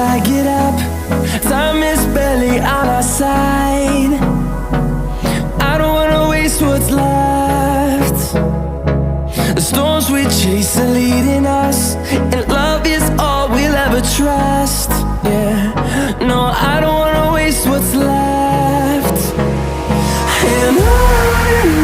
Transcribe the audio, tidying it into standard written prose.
I get up. Time is barely on our side. I don't wanna waste what's left. The storms we chase are leading us, and love is all we'll ever trust. Yeah, no, I don't wanna waste what's left. And on